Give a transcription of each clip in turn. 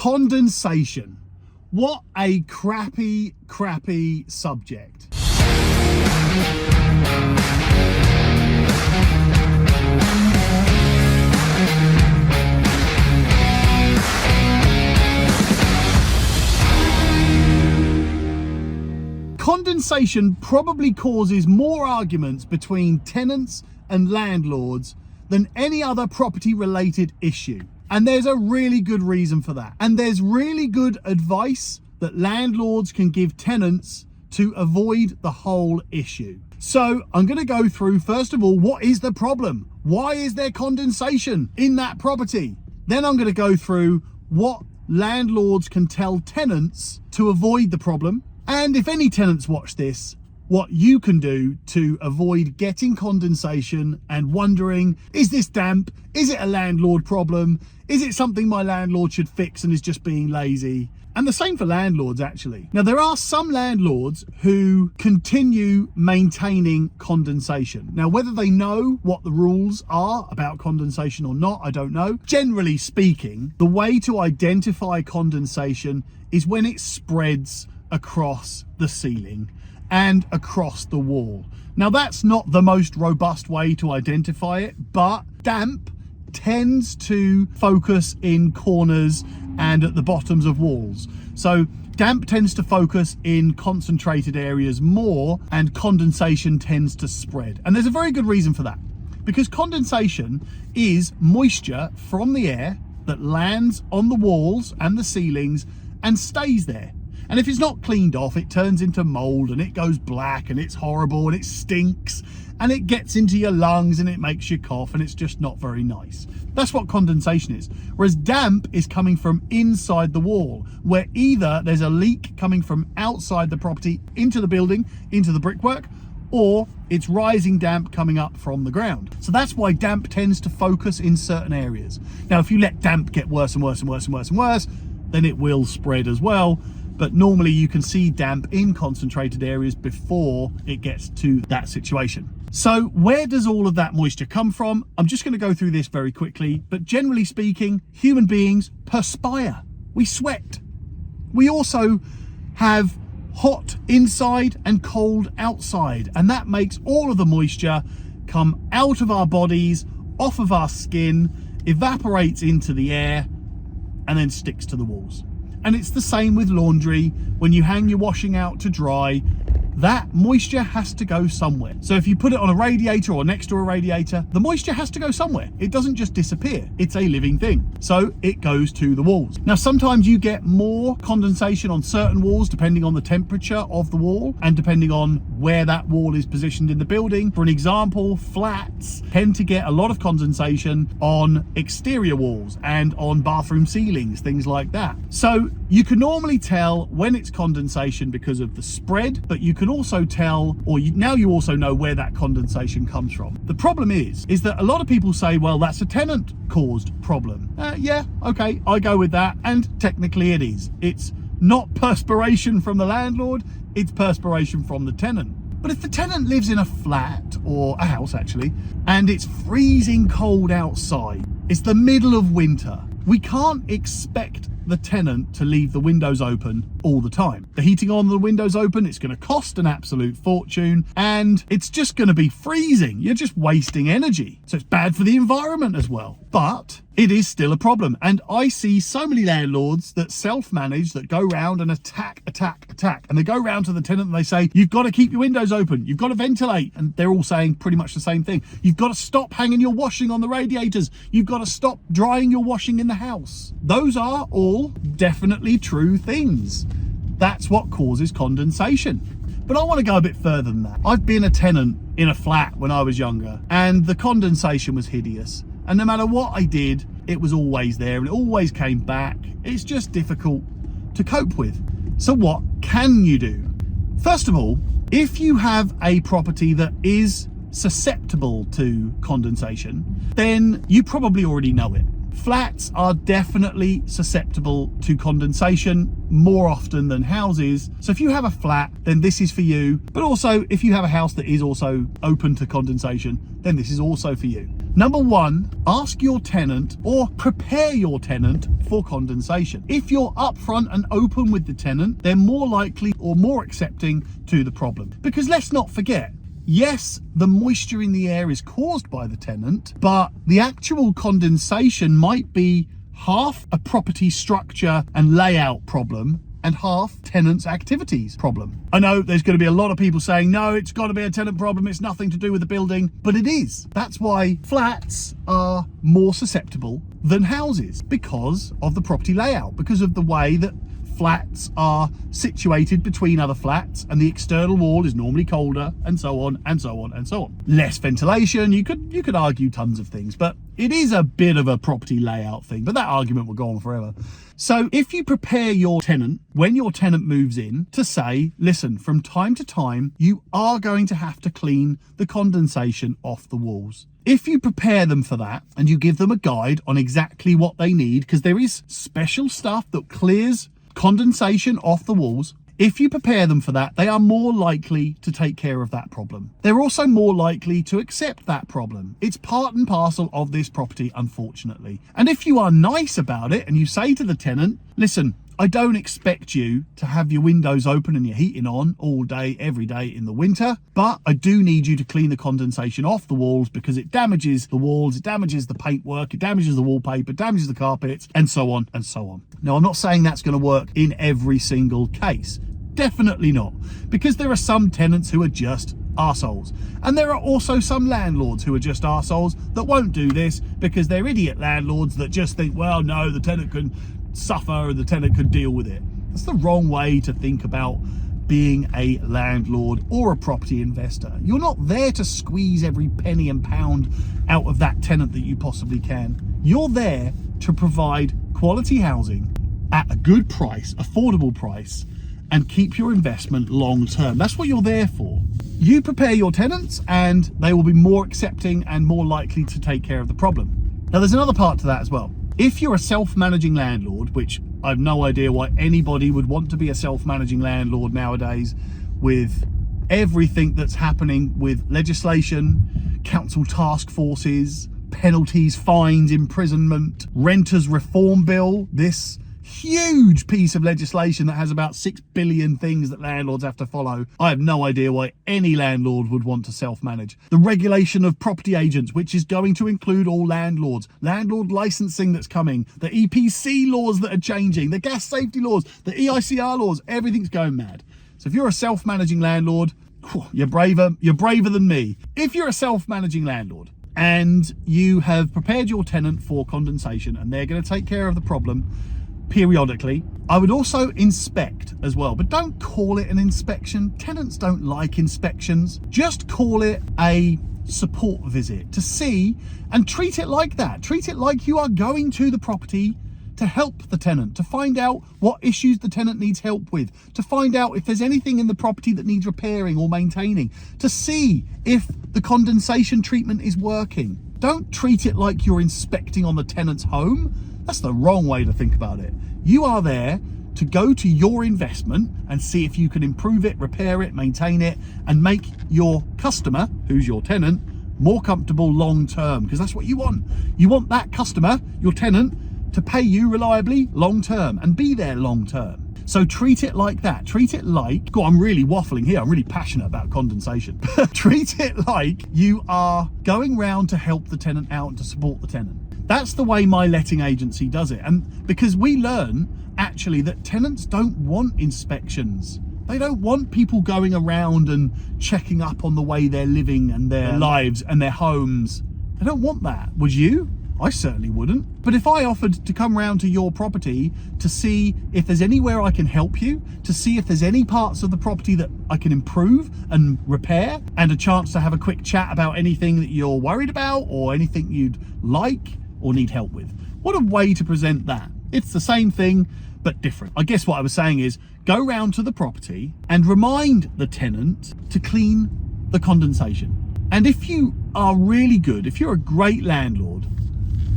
Condensation. What a crappy subject. Condensation probably causes more arguments between tenants and landlords than any other property related issue. And there's a really good reason for that. And there's really good advice that landlords can give tenants to avoid the whole issue. So I'm going to go through, first of all, what is the problem? Why is there condensation in that property? Then I'm going to go through what landlords can tell tenants to avoid the problem. And if any tenants watch this, what you can do to avoid getting condensation and wondering, is this damp? Is it a landlord problem? Is it something my landlord should fix and is just being lazy? And the same for landlords, actually. Now, there are some landlords who continue maintaining condensation. Now, whether they know what the rules are about condensation or not, I don't know. Generally speaking, the way to identify condensation is when it spreads across the ceiling and across the wall. Now, that's not the most robust way to identify it, but damp tends to focus in corners and at the bottoms of walls. So damp tends to focus in concentrated areas more, and condensation tends to spread. And there's a very good reason for that, because condensation is moisture from the air that lands on the walls and the ceilings and stays there. And if it's not cleaned off, it turns into mold and it goes black and it's horrible and it stinks and it gets into your lungs and it makes you cough and it's just not very nice. That's what condensation is. Whereas damp is coming from inside the wall, where either there's a leak coming from outside the property into the building, into the brickwork, or it's rising damp coming up from the ground. So that's why damp tends to focus in certain areas. Now, if you let damp get worse and worse and worse and worse and worse, then it will spread as well. But normally you can see damp in concentrated areas before it gets to that situation. So where does all of that moisture come from? I'm just going to go through this very quickly, but generally speaking, human beings perspire. We sweat. We also have hot inside and cold outside, and that makes all of the moisture come out of our bodies, off of our skin, evaporates into the air, and then sticks to the walls. And it's the same with laundry. When you hang your washing out to dry, that moisture has to go somewhere. So if you put it on a radiator or next to a radiator, the moisture has to go somewhere. It doesn't just disappear. It's a living thing. So it goes to the walls. Now, sometimes you get more condensation on certain walls depending on the temperature of the wall and depending on where that wall is positioned in the building. For an example, flats tend to get a lot of condensation on exterior walls and on bathroom ceilings, things like that. So you can normally tell when it's condensation because of the spread, but you can also tell, now you also know where that condensation comes from. The problem is that a lot of people say, well, that's a tenant caused problem. Yeah, okay, I go with that. And technically it is. It's not perspiration from the landlord, it's perspiration from the tenant. But if the tenant lives in a flat, or a house actually, and it's freezing cold outside, it's the middle of winter, we can't expect the tenant to leave the windows open all the time. The heating on, the windows open, it's going to cost an absolute fortune, and it's just going to be freezing. You're just wasting energy. So it's bad for the environment as well. But it is still a problem. And I see so many landlords that self-manage, that go round and attack. And they go round to the tenant and they say, you've got to keep your windows open. You've got to ventilate. And they're all saying pretty much the same thing. You've got to stop hanging your washing on the radiators. You've got to stop drying your washing in the house. Those are all definitely true things. That's what causes condensation. But I want to go a bit further than that. I've been a tenant in a flat when I was younger, and the condensation was hideous. And no matter what I did, it was always there and it always came back. It's just difficult to cope with. So what can you do? First of all, if you have a property that is susceptible to condensation, then you probably already know it. Flats are definitely susceptible to condensation more often than houses. So if you have a flat, then this is for you. But also, if you have a house that is also open to condensation, then this is also for you. Number one, ask your tenant or prepare your tenant for condensation. If you're upfront and open with the tenant, they're more likely or more accepting to the problem. Because let's not forget, yes, the moisture in the air is caused by the tenant, but the actual condensation might be half a property structure and layout problem and half tenant's activities problem. I know there's going to be a lot of people saying, no, it's got to be a tenant problem, it's nothing to do with the building, but it is. That's why flats are more susceptible than houses, because of the property layout, because of the way that flats are situated between other flats, and the external wall is normally colder, and so on and so on and so on. Less ventilation, you could argue tons of things, but it is a bit of a property layout thing, but that argument will go on forever. So if you prepare your tenant, when your tenant moves in, to say, listen, from time to time, you are going to have to clean the condensation off the walls. If you prepare them for that and you give them a guide on exactly what they need, because there is special stuff that clears condensation off the walls, if you prepare them for that, they are more likely to take care of that problem. They're also more likely to accept that problem. It's part and parcel of this property, unfortunately. And if you are nice about it and you say to the tenant, listen, I don't expect you to have your windows open and your heating on all day, every day in the winter, but I do need you to clean the condensation off the walls because it damages the walls, it damages the paintwork, it damages the wallpaper, it damages the carpets, and so on and so on. Now, I'm not saying that's going to work in every single case. Definitely not, because there are some tenants who are just arseholes, and there are also some landlords who are just arseholes that won't do this because they're idiot landlords that just think, well, no, the tenant can suffer and the tenant can deal with it. That's the wrong way to think about being a landlord or a property investor. You're not there to squeeze every penny and pound out of that tenant that you possibly can. You're there to provide quality housing at a good price, affordable price, and keep your investment long term. That's what you're there for. You prepare your tenants and they will be more accepting and more likely to take care of the problem. Now, there's another part to that as well. If you're a self-managing landlord, which I've no idea why anybody would want to be a self-managing landlord nowadays, with everything that's happening with legislation, council task forces, penalties, fines, imprisonment, renters reform bill, this huge piece of legislation that has about 6 billion things that landlords have to follow. I have no idea why any landlord would want to self-manage. The regulation of property agents, which is going to include all landlords, landlord licensing that's coming, the EPC laws that are changing, the gas safety laws, the EICR laws, everything's going mad. So if you're a self-managing landlord, you're braver than me. If you're a self-managing landlord and you have prepared your tenant for condensation and they're going to take care of the problem periodically, I would also inspect as well, but don't call it an inspection. Tenants don't like inspections. Just call it a support visit to see, and treat it like that. Treat it like you are going to the property to help the tenant, to find out what issues the tenant needs help with, to find out if there's anything in the property that needs repairing or maintaining, to see if the condensation treatment is working. Don't treat it like you're inspecting on the tenant's home. That's the wrong way to think about it. You are there to go to your investment and see if you can improve it, repair it, maintain it, and make your customer, who's your tenant, more comfortable long term, because that's what you want. You want that customer, your tenant, to pay you reliably long term and be there long term. So treat it like that. Treat it like, God, I'm really waffling here. I'm really passionate about condensation. Treat it like you are going round to help the tenant out and to support the tenant. That's the way my letting agency does it. And because we learn actually that tenants don't want inspections. They don't want people going around and checking up on the way they're living and their lives and their homes. They don't want that. Would you? I certainly wouldn't. But if I offered to come round to your property to see if there's anywhere I can help you, to see if there's any parts of the property that I can improve and repair, and a chance to have a quick chat about anything that you're worried about or anything you'd like or need help with. What a way to present that. It's the same thing, but different. I guess what I was saying is go round to the property and remind the tenant to clean the condensation. And if you are really good, if you're a great landlord,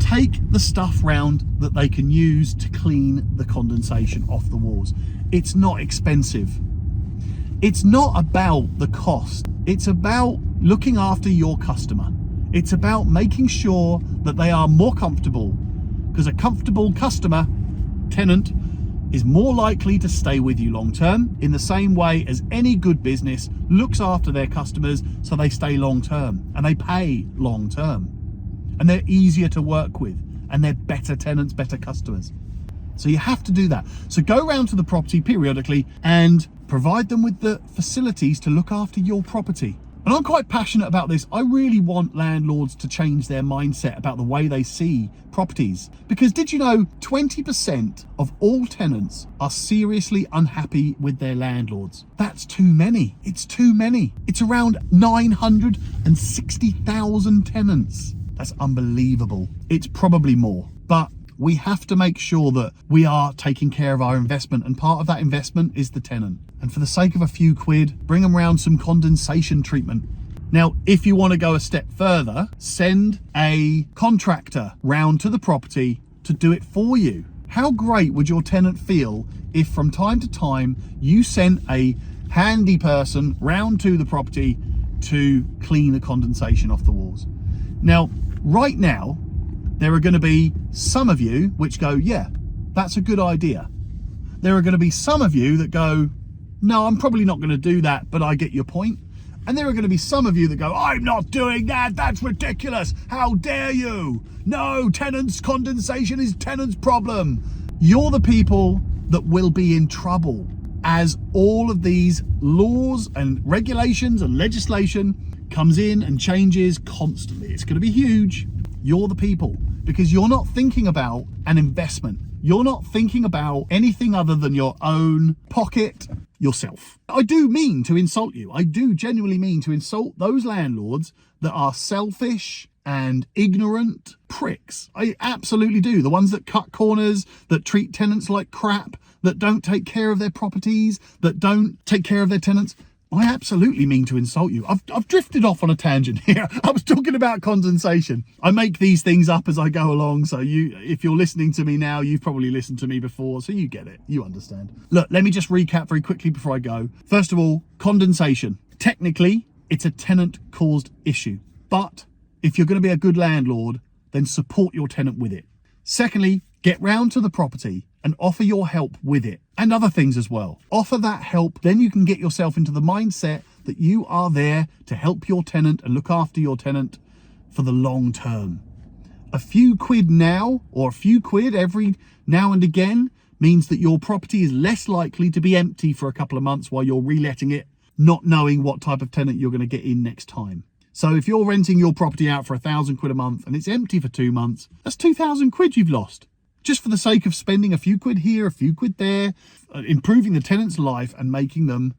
take the stuff round that they can use to clean the condensation off the walls. It's not expensive. It's not about the cost. It's about looking after your customer. It's about making sure that they are more comfortable, because a comfortable customer, tenant, is more likely to stay with you long term, in the same way as any good business looks after their customers so they stay long term and they pay long term. And they're easier to work with and they're better tenants, better customers. So you have to do that. So go around to the property periodically and provide them with the facilities to look after your property. And I'm quite passionate about this. I really want landlords to change their mindset about the way they see properties. Because did you know 20% of all tenants are seriously unhappy with their landlords? That's too many. It's too many. It's around 960,000 tenants. That's unbelievable. It's probably more, but we have to make sure that we are taking care of our investment, and part of that investment is the tenant. And for the sake of a few quid, bring them around some condensation treatment. Now, if you want to go a step further, send a contractor round to the property to do it for you. How great would your tenant feel if from time to time you sent a handy person round to the property to clean the condensation off the walls? Now, right now, there are going to be some of you which go, yeah, that's a good idea. There are going to be some of you that go, no, I'm probably not going to do that, but I get your point. And there are going to be some of you that go, I'm not doing that. That's ridiculous. How dare you? No, tenants, condensation is tenants' problem. You're the people that will be in trouble as all of these laws and regulations and legislation comes in and changes constantly. It's going to be huge. You're the people, because you're not thinking about an investment. You're not thinking about anything other than your own pocket, yourself. I do mean to insult you. I do genuinely mean to insult those landlords that are selfish and ignorant pricks. I absolutely do. The ones that cut corners, that treat tenants like crap, that don't take care of their properties, that don't take care of their tenants. I absolutely mean to insult you. I've drifted off on a tangent here. I was talking about condensation. I make these things up as I go along. So if you're listening to me now, you've probably listened to me before. So you get it. You understand. Look, let me just recap very quickly before I go. First of all, condensation. Technically, it's a tenant caused issue. But if you're going to be a good landlord, then support your tenant with it. Secondly, get round to the property and offer your help with it, and other things as well. Offer that help, then you can get yourself into the mindset that you are there to help your tenant and look after your tenant for the long term. A few quid now, or a few quid every now and again, means that your property is less likely to be empty for a couple of months while you're reletting it, not knowing what type of tenant you're going to get in next time. So if you're renting your property out for 1,000 quid a month and it's empty for 2 months, that's 2,000 quid you've lost. Just for the sake of spending a few quid here, a few quid there, improving the tenant's life and making them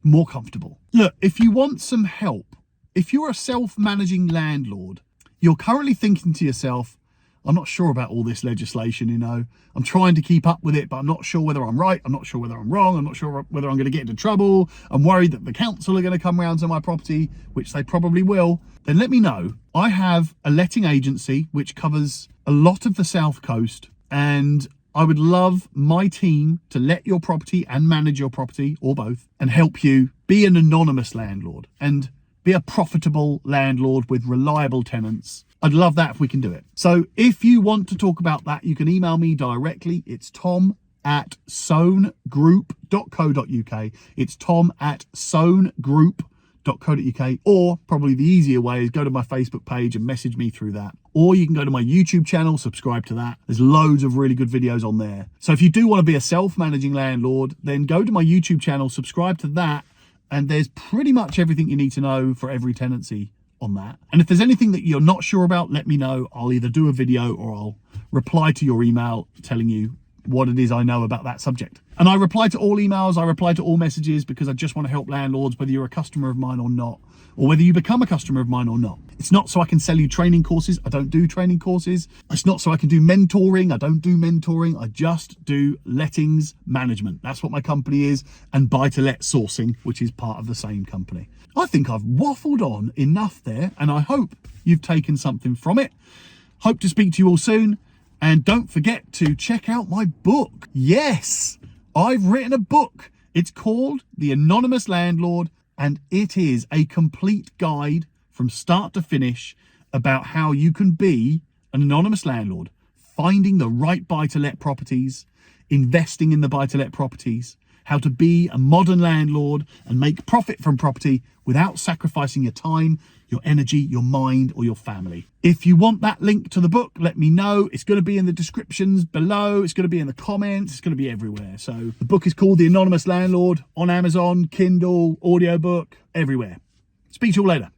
more comfortable. Look, if you want some help, if you're a self-managing landlord, you're currently thinking to yourself, I'm not sure about all this legislation, you know. I'm trying to keep up with it, but I'm not sure whether I'm right. I'm not sure whether I'm wrong. I'm not sure whether I'm going to get into trouble. I'm worried that the council are going to come round to my property, which they probably will. Then let me know. I have a letting agency which covers a lot of the South Coast, and I would love my team to let your property and manage your property, or both, and help you be an anonymous landlord and be a profitable landlord with reliable tenants. I'd love that if we can do it. So if you want to talk about that, you can email me directly. It's tom@soanegroup.co.uk. It's tom@soanegroup.co.uk, or probably the easier way is go to my Facebook page and message me through that. Or you can go to my YouTube channel, subscribe to that. There's loads of really good videos on there. So if you do want to be a self-managing landlord, then go to my YouTube channel, subscribe to that, and there's pretty much everything you need to know for every tenancy on that. And if there's anything that you're not sure about, let me know. I'll either do a video or I'll reply to your email telling you what it is I know about that subject. And I reply to all emails, I reply to all messages, because I just want to help landlords, whether you're a customer of mine or not, or whether you become a customer of mine or not. It's not so I can sell you training courses. I don't do training courses. It's not so I can do mentoring. I don't do mentoring. I just do lettings management. That's what my company is, and buy-to-let sourcing, which is part of the same company. I think I've waffled on enough there, and I hope you've taken something from it. Hope to speak to you all soon. And don't forget to check out my book. Yes, I've written a book. It's called The Anonymous Landlord, and it is a complete guide from start to finish about how you can be an anonymous landlord, finding the right buy-to-let properties, investing in the buy-to-let properties, how to be a modern landlord and make profit from property without sacrificing your time, your energy, your mind, or your family. If you want that link to the book, let me know. It's going to be in the descriptions below. It's going to be in the comments. It's going to be everywhere. So the book is called The Anonymous Landlord, on Amazon, Kindle, audiobook, everywhere. Speak to you all later.